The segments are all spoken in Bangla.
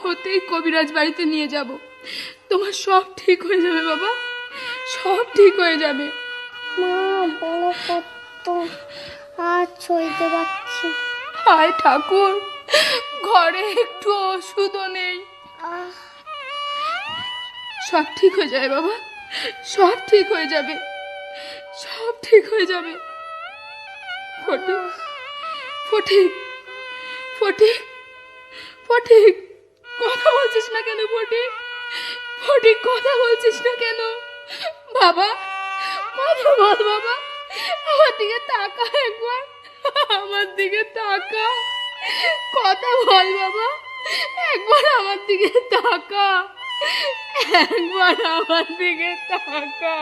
হতেই কবিরাজ বাড়িতে নিয়ে যাব। তোমার সব ঠিক হয়ে যাবে বাবা, সব ঠিক হয়ে যাবে। মা বলো কত আর সইতে পারছি। হায় ঠাকুর, ঘরে একটু ওষুধও নেই। সব ঠিক হয়ে যাবে বাবা, সব ঠিক হয়ে যাবে, সব ঠিক হয়ে যাবে। ফটিক, ফটিক, ফটিক, ফটিক, কথা বলছিস না কেন? ফটিক, ফটিক, কথা বলছিস না কেন? বাবা, কথা বল বাবা, আমার দিকে তাকা একবার, আমার দিকে তাকা, কথা বল বাবা, একবার আমার দিকে তাকা, একবার আমার দিকে তাকা।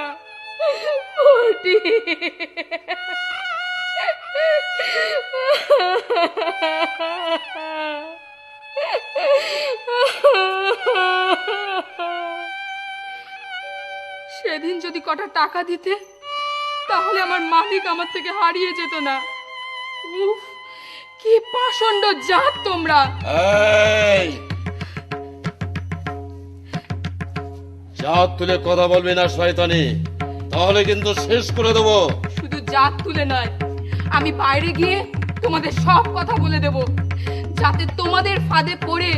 সেদিন যদি কটা টাকা দিতে, তাহলে আমার মালিক আমার থেকে হারিয়ে যেত না। উফ, কি পাষণ্ড জাত তোমরা। এই জাত তুলে কথা বলবি না শয়তানি, তাহলে কিন্তু শেষ করে দেবো। শুধু জাত তুলে নয়, আমি বাইরে গিয়ে তোমাদের সব কথা বলে দেব, যাতে তোমাদের ফাঁদে পড়ে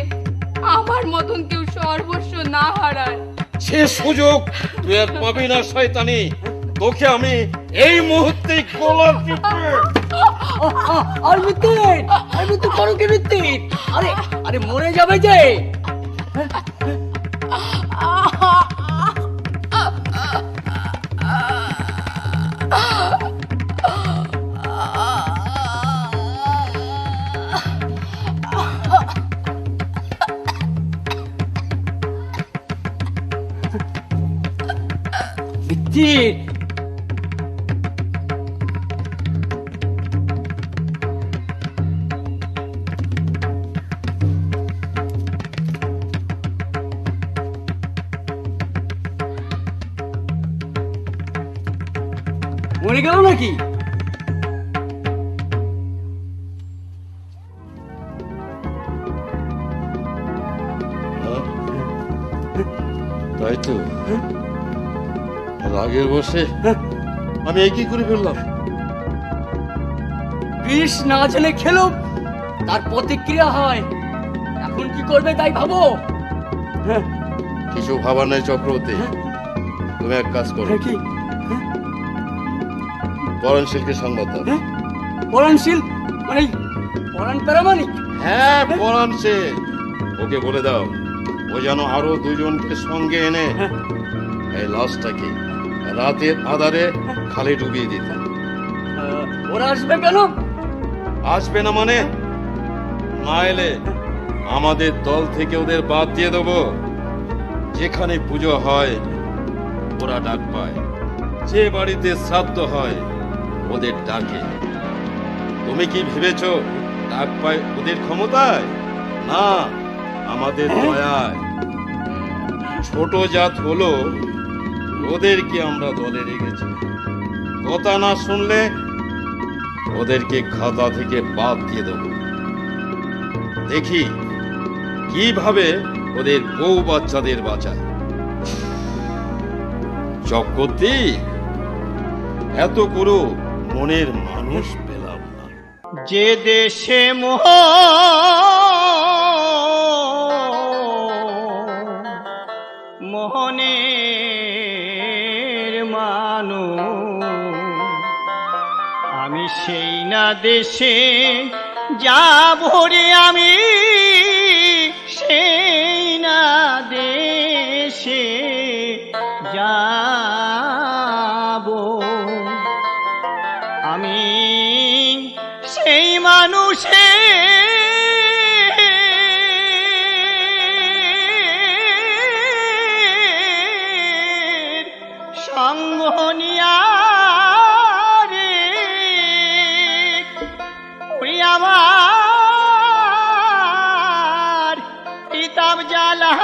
আমার মতন কেউ সর্বস্ব না হারায়। সে সুযোগ তুই আর পাবি না শয়তানি, তোকে আমি এই মুহূর্তে গলা টিপে। আর মৃত্যু করো কি মৃত্যু? আরে আরে মরে যাবে যে। মরে গেল নাকি? তাই তো, রাগের বসে আমি একই করে ফেললাম। বিষ না জেনে খেলো, তার প্রতিক্রিয়া হয়। এখন কি করবে তাই ভাবো। কিছু ভাবার নাই চক্রবর্তী, তুমি এক কাজ করো, কি পরাণশীলকে সংবাদ দাও। পরাণশীল মানে পরাণ প্যারামানিক? হ্যাঁ, পরাণশীল, ওকে বলে দাও ও যেন আরো দুজনকে সঙ্গে এনে এই লাশটাকে রাতের আধারে খালে ডুবিয়ে দিতে। ওরা আসবে কেন? আসবে না মানে? না এলে আমাদের দল থেকে ওদের বাদ দিয়ে দেবো। যেখানে পুজো হয় ওরা ডাক পায়, যে বাড়িতে শ্রাদ্ধ হয় ওদের ডাকে। তুমি কি ভেবেছ ডাক পায় ওদের ক্ষমতায়? না, আমাদের দয়ায়। ছোট জাত হলো ওদেরকে আমরা দলে রেখেছি। কথা না শুনলে ওদেরকে খাতা থেকে বাদ দিয়ে দেব। দেখি কিভাবে ওদের বউ বাচ্চাদের বাঁচায়। চক্রবর্তী, এত করো মনের মানুষ পেলাম না। যে দেশে মোহনের মানুষ, আমি সেই না দেশে যাব রে, আমি সেই না দেশে যাব। আমি সেই মানুষের সঙ্গ নিয়া রে, ওই আমার পিতাব জ্বালা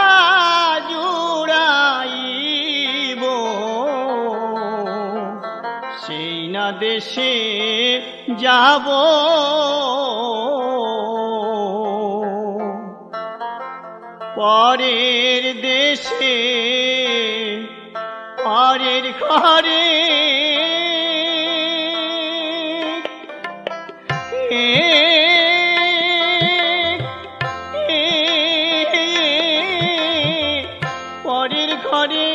জুড়াইব, সেই না দেশে যাব। পরের দেশে পরের ঘরে পরের ঘরে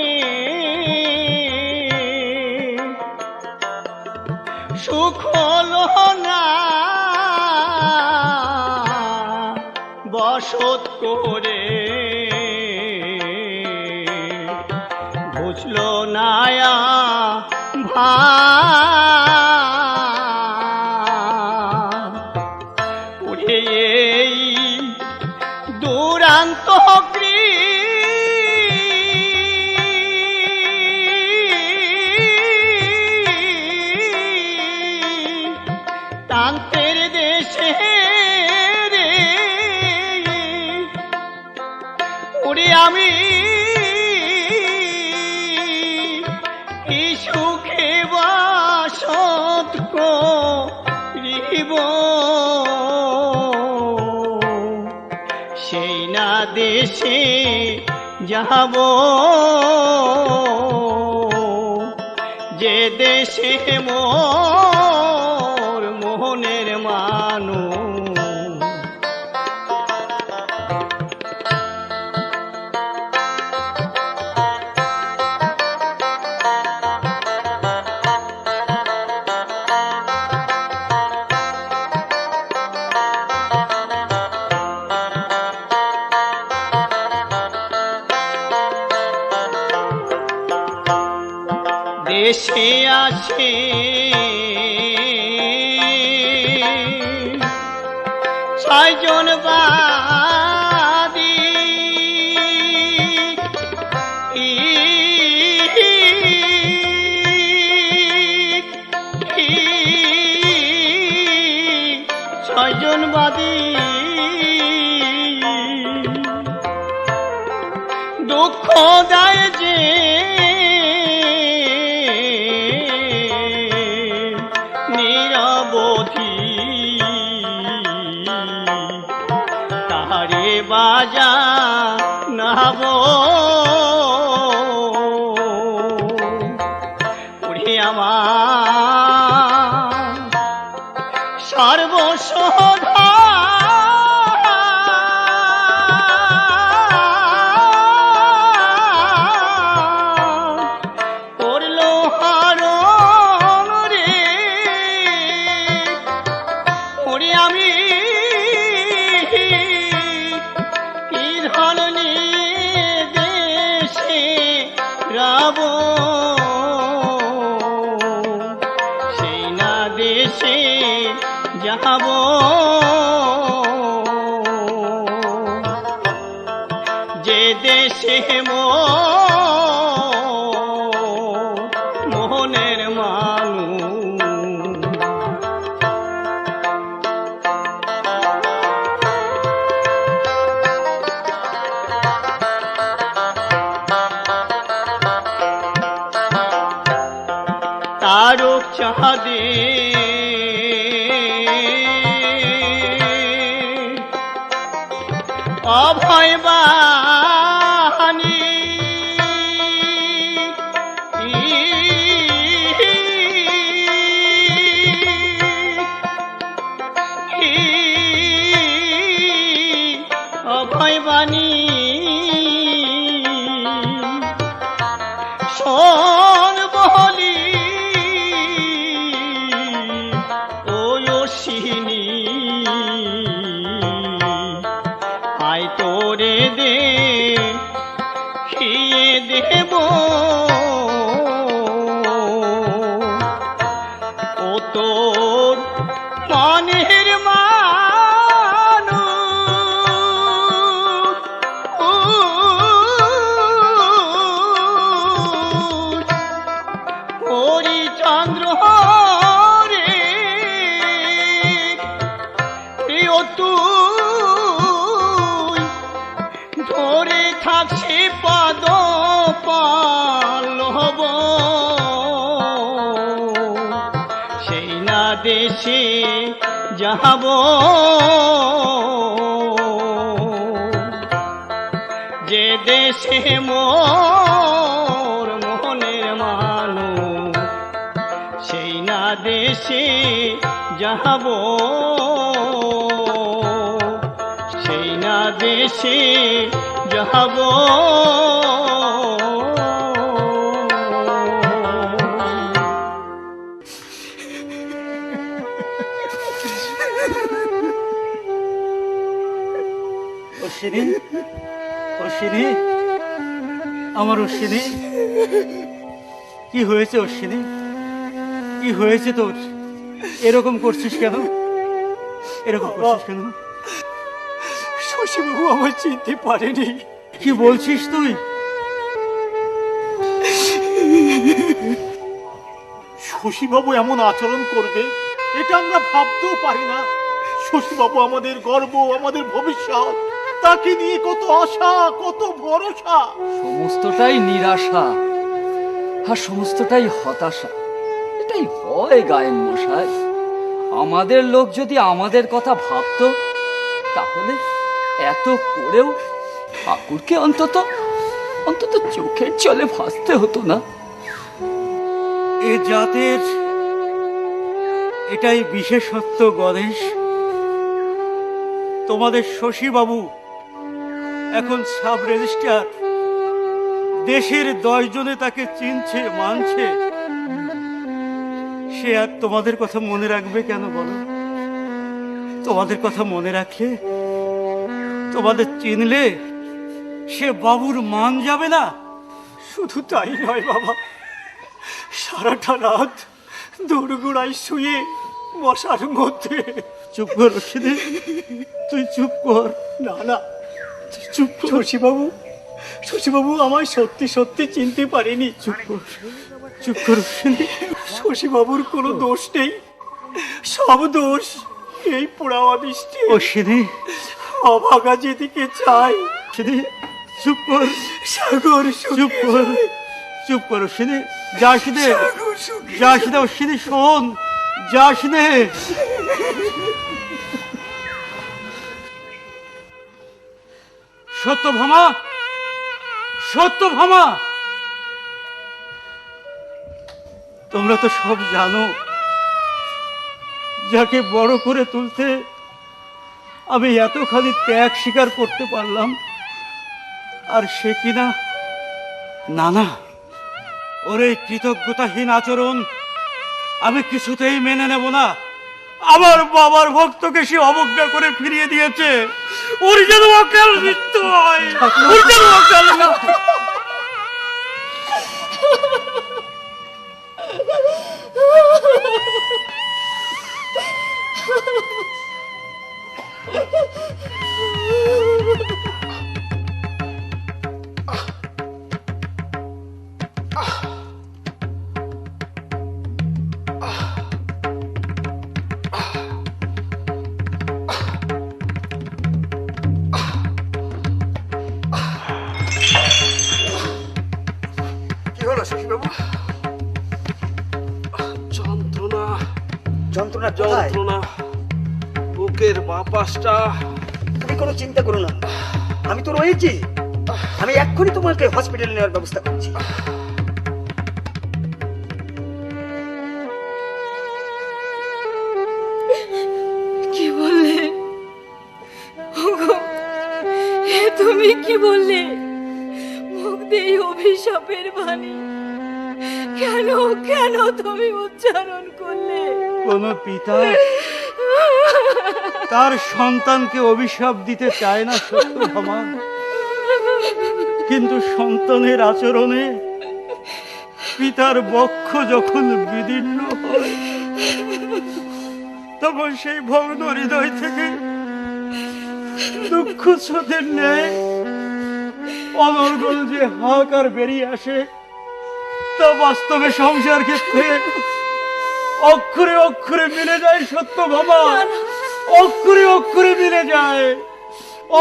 সুখ হলো না বসত করে, বুঝলো নায়া উড়ে এই দুরান্ত তান্তের দেশে রে উড়ে আমি কি সুখে বাসত করিব, সেই না দেশে যাব যে দেশে মোর মোহনের মানুষ। দেশে আসে ছয়জন বাদী, ছয়জন বাদী দুঃখ দেয় যে নিরবধি, তাহারে বাজা নাব ওরে আমার সর্বসধা করলো হরণ রে, ওরে আমি কি ধরনের দেশে রব, সেই না দেশে যাব যে দেশে মোহনের মানুষ। তারক চাঁদে অভয় বাণী অভয় বাণী শোন বলি ওয়সিনী, আয় তোরে দে খেয়ে দেব ও তোর মনের মানুষ, হরিচন্দ্র রে প্রিয় তুই ধরে থাকছি পদ পল্লব, সেই না দেশে যাব যে দেশে মোর মনের মানুষ সেই না দেশে যাব, সেই না দেশে যাব। অশ্বিনী, অশ্বিনী, আমার অশ্বিনী, কি হয়েছে অশ্বিনী? কি হয়েছে তোর? এরকম করছিস কেন? এরকম করছিস কেন? শশীবাবু আমার চিনতে পারেনি। কি বলছিস তুই? শশীবাবু এমন আচরণ করবে এটা আমরা ভাবতেও পারি না। শশীবাবু আমাদের গর্ব, আমাদের ভবিষ্যৎ, তাকে নিয়ে কত আশা, কত ভরসা। সমস্তটাই নিরাশা আর সমস্তটাই হতাশা। এটাই হয় গায়েন মশাই। আমাদের লোক যদি আমাদের কথা ভাবতো তাহলে এত করেও ঠাকুরকে অন্তত অন্তত চোখের জলে ভাসতে হতো না। এ জাতের এটাই বিশেষত্ব গণেশ। তোমাদের শশীবাবু এখন সাব রেজিস্ট্রার, দেশের 10 জনে তাকে চিনছে, মানছে। সে আর তোমাদের কথা মনে রাখবে কেন বলো? তোমাদের কথা মনে রাখলে, তোমাদের চিনলে সে বাবুর মান যাবে না? শুধু তাই নয় বাবা, সারাটা রাত দোরগোড়ায় শুয়ে মশার মধ্যে। চুপ কর অশ্বিনী, তুই চুপ কর। না না, চুপ শশীবাবু, শশীবাবু আমায় সত্যি সত্যি চিনতে পারেনি। চুপ কর, চুপ কর অশ্বিনী। শশীবাবুর কোনো দোষ নেই, সব দোষ এই পোড়াওয়া বৃষ্টি। অশ্বিনী, অভাগা যেদিকে চাই। অশ্বিনী, চুপ কর। সাগর চুপ কর, চুপ কর অশ্বিনী। যাস নে, যাস নে অশ্বিনী, শোন, যাস নে। সত্যভামা, সত্যভামা, তোমরা তো সব জানো যাকে বড় করে তুলতে আমি এতখানি ত্যাগ স্বীকার করতে পারলাম, আর সে কিনা না না, ওর এই কৃতজ্ঞতাহীন আচরণ আমি কিছুতেই মেনে নেব না। আমার বাবার ভক্তকে সে অবজ্ঞা করে ফিরিয়ে দিয়েছে। ওর যেন অকাল মৃত্যু হয়, ওর যেন অকাল মৃত্যু। কি হলো শশীবাবু? যন্ত্রণা, যন্ত্রণা কোথায়? যন্ত্রণা, বুকের বাঁ পাশটা। তুমি কোনো চিন্তা করো না, আমি তো রয়েছি। আমি এক্ষুনি তোমাকে হসপিটালে নেওয়ার ব্যবস্থা করছি। কি বললে? ওগো, এ তুমি কি বললে? মুখ দিয়ে অভিশাপের বাণী কেন কেন তুমি উচ্চারণ করলে? কোন পিতা তার সন্তানকে অভিশাপ দিতে চায় না সত্যভামা, কিন্তু সন্তানের আচরণে পিতার বক্ষ যখন বিদীর্ণ হয় তখন সেই ভগ্ন হৃদয় থেকে দুঃখ স্রোতের ন্যায় অনর্গল যে হাহাকার বেরিয়ে আসে তা বাস্তবে সংসার ক্ষেত্রে অক্ষরে অক্ষরে মিলে যায়। সত্যভামা, অক্ষরে অক্ষরে মিলে যায়,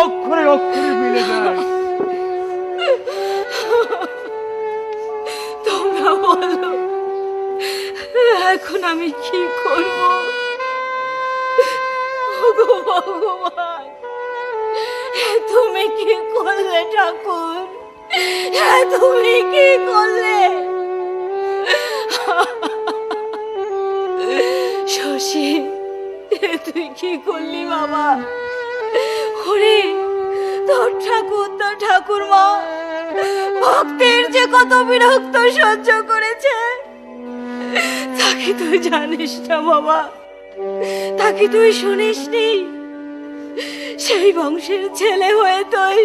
অক্ষরে অক্ষরে মিলে যায়। তোমরা বলো এখন আমি কি করব? ওগো ভগবান, তুমি কি করলে ঠাকুর? তুমি কি করলে? শশী, তুই কি করলি বাবা? ওরে তোর ঠাকুর, তোর ঠাকুরমা ভক্তের যে কত বিরক্ত সহ্য করেছে তাকে তুই জানিস না বাবা, তাকে তুই শুনিসনি? সেই বংশের ছেলে হয়ে তুই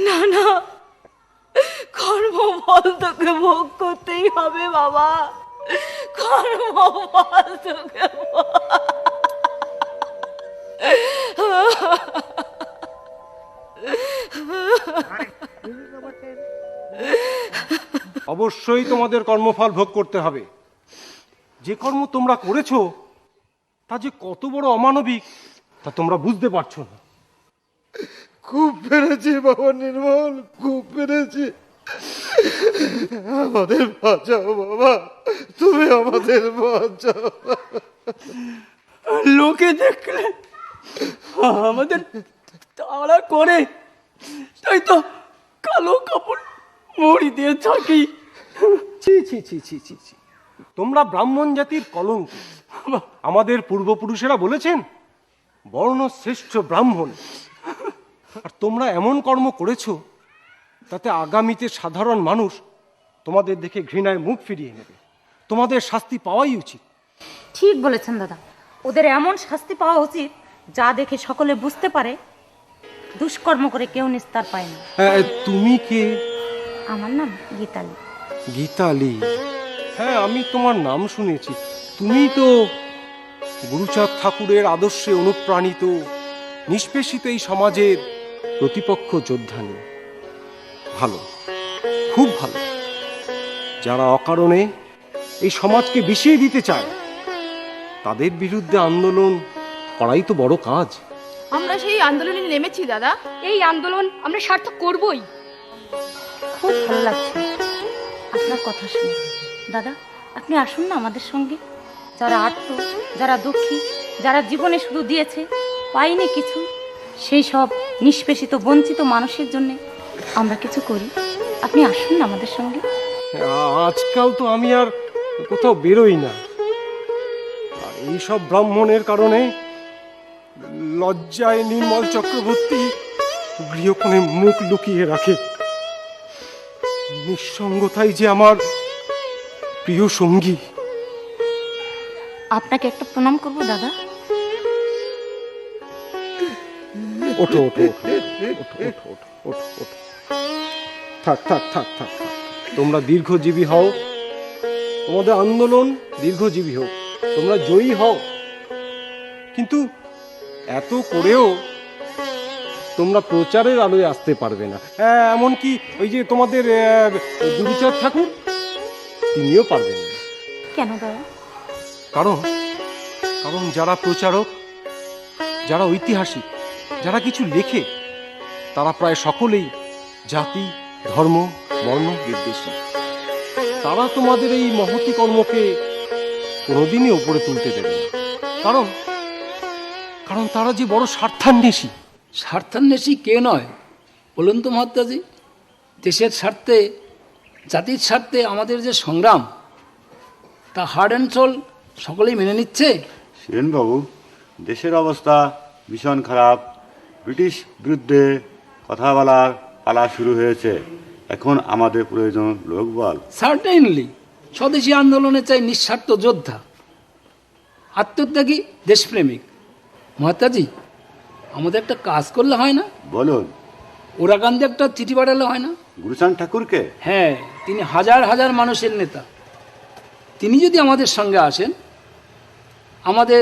না না কর্মফল তোকে ভোগ করতেই হবে বাবা, কর্মফল তোকে অবশ্যই তোমাদের কর্মফল ভোগ করতে হবে। যে কর্ম তোমরা করেছো তা যে কত বড় অমানবিক তা তোমরা বুঝতে পারছো না। খুব পেরেছি বাবা নির্মল, খুব পেরেছি। আমাদের বাঁচাও বাবা, তুমি আমাদের বাঁচাও। লোকে দেখলে আমাদের তাড়া করে, তাই তো কালো কাপড় মুড়ি দিয়ে থাকি। ছি ছি ছি ছি ছি ছি, তোমরা ব্রাহ্মণ জাতির কলঙ্ক। আমাদের পূর্বপুরুষেরা বলেছেন বর্ণ শ্রেষ্ঠ ব্রাহ্মণ। আর তোমরা এমন কর্ম করেছো তাতে আগামীতে সাধারণ মানুষ তোমাদের দেখে ঘৃণায় মুখ ফিরিয়ে নেবে। তোমাদের শাস্তি পাওয়াই উচিত। ঠিক বলেছেন দাদা, ওদের এমন শাস্তি পাওয়া উচিত যা দেখে সকলে বুঝতে পারে দুষ্কর্ম করে কেউ নিস্তার পায় না। তুমি কে? আমার নাম গীতালি। গীতালি? হ্যাঁ, আমি তোমার নাম শুনেছি। তুমি তো গুরুচাঁদ ঠাকুরের আদর্শে অনুপ্রাণিত নিষ্পেষিত এই সমাজের প্রতিপক্ষ যোদ্ধানী। ভালো, খুব ভালো। যারা অকারণে এই সমাজকে বিষিয়ে দিতে চায় তাদের বিরুদ্ধে আন্দোলন করাই তো বড় কাজ। আমরা সেই আন্দোলনে নেমেছি দাদা, এই আন্দোলন আমরা সার্থক করবই। খুব ভালো লাগছে আপনার কথা শুনে। দাদা, আপনি আসুন না আমাদের সঙ্গে। যারা আর্ত, যারা দুঃখী, যারা জীবনে শুধু দিয়েছে পাইনি কিছু, সেই সব নিষ্পেষিত বঞ্চিত মানুষের জন্য আমরা কিছু করি। আপনি আসুন না আমাদের সঙ্গে। আজকাল তো আমি আর কোথাও বেরোই না। আর এইসব ব্রাহ্মণের কারণে লজ্জায় নির্মল চক্রবর্তী গৃহকোণে মুখ লুকিয়ে রাখে। নিঃসঙ্গতাই যে আমার প্রিয় সঙ্গী। আপনাকে একটা প্রণাম করব দাদা। ওঠো ওঠো ওঠো ওঠো ওঠো ওঠো ওঠো। থাক থাক থাক থাক থাক। তোমরা দীর্ঘজীবী হও, তোমাদের আন্দোলন দীর্ঘজীবী হোক, তোমরা জয়ী হও। কিন্তু এত করেও তোমরা প্রচারের আলোয় আসতে পারবে না। এমনকি ওই যে তোমাদের গুরুচাঁদ ঠাকুর, তিনিও পারবেন না। কেন দাদা? কারণ কারণ যারা প্রচারক, যারা ঐতিহাসিক, যারা কিছু লেখে, তারা প্রায় সকলেই জাতি, ধর্ম, বর্ণ বিদ্বেষী। তারা তোমাদের এই মহতি কর্মকে কোনোদিনই ওপরে তুলতে দেবে না। কারণ কারণ তারা যে বড় স্বার্থান্বেষী। স্বার্থান্বেষী কে নয় বলুন তো মহাত্মাজি? দেশের স্বার্থে, জাতির স্বার্থে আমাদের যে সংগ্রাম, তা হার্ড অ্যান্ড সোল সকলেই মেনে নিচ্ছে। শিরেনবাবু, দেশের অবস্থা ভীষণ খারাপ। ব্রিটিশ বিরুদ্ধে কথা বলার পালা শুরু হয়েছে। এখন আমাদের প্রয়োজন লোকবল। সার্টেনলি স্বদেশী আন্দোলনে চাই নিঃস্বার্থ যোদ্ধা, আত্মত্যাগী দেশপ্রেমিক। মহাত্মাজি, আমাদের একটা কাজ করলে হয় না? বলুন। ওরাকান্দে একটা চিঠি পাঠালে হয় না? গুরুচাঁদ ঠাকুরকে? হ্যাঁ, তিনি হাজার হাজার মানুষের নেতা। তিনি যদি আমাদের সঙ্গে আসেন, আমাদের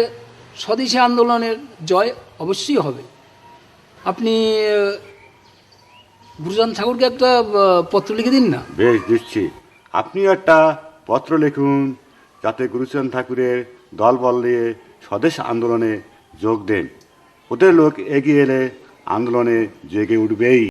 স্বদেশী আন্দোলনের জয় অবশ্যই হবে। আপনি গুরুচাঁদ ঠাকুরকে একটা পত্র লিখে দিন না। বেশ, দিচ্ছি। আপনিও একটা পত্র লিখুন যাতে গুরুচাঁদ ঠাকুরের দলবল নিয়ে স্বদেশ আন্দোলনে যোগ দেন। ওদের লোক এগিয়ে এলে আন্দোলনে জেগে উঠবেই।